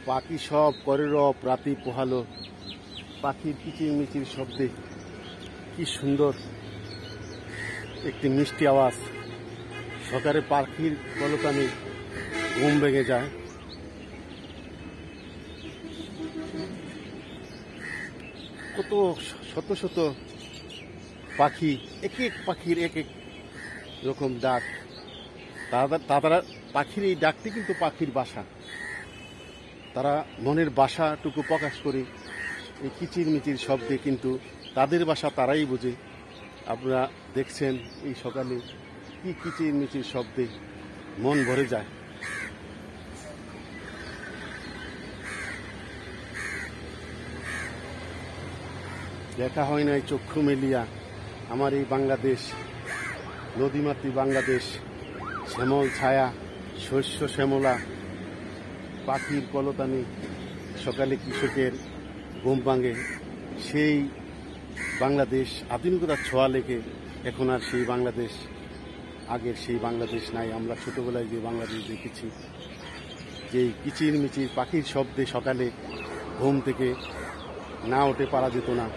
পাখি সব করে রব রাতি পোহালো, পাখির কিচিরমিচির শব্দে কি সুন্দর একটি মিষ্টি আওয়াজ। সকালে পাখির কলতানে ঘুম ভেঙে যায়। কত শত শত পাখি, এক এক পাখির এক এক রকম ডাক। তারা পাখির এই ডাকটি কিন্তু পাখির বাসা। তারা মনের বাসাটুকু প্রকাশ করে এই কিচিরমিচির শব্দে, কিন্তু তাদের বাসা তারাই বোঝে। আপনারা দেখছেন এই সকালে কি কিচিরমিচির শব্দে মন ভরে যায়। দেখা হয় নাই চক্ষু মেলিয়া আমার এই বাংলাদেশ, নদীমাতৃ বাংলাদেশ, শ্যামল ছায়া, শস্য শ্যামলা, পাখির কলতানে সকালে কৃষকের ঘুম ভাঙে। সেই বাংলাদেশ আধুনিকতার ছোঁয়া লেগে এখন আর সেই বাংলাদেশ, আগের সেই বাংলাদেশ নাই। আমরা ছোটবেলায় যে বাংলাদেশ দেখেছি, যেই কিচিরমিচির পাখির শব্দে সকালে ঘুম থেকে না উঠে পারা যেত না।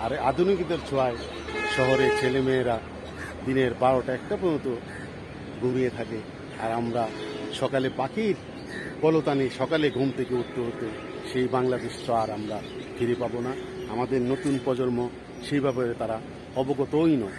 আর আধুনিকতার ছোঁয়ায় শহরে ছেলেমেয়েরা দিনের 12টা-1টা পর্যন্ত ঘুমিয়ে থাকে, আর আমরা সকালে পাখির কলতানে সকালে ঘুম থেকে উঠতে হতো। সেই বাংলাদেশ তো আর আমরা ফিরে পাবো না। আমাদের নতুন প্রজন্ম সেই ব্যাপারে তারা অবগতই নয়।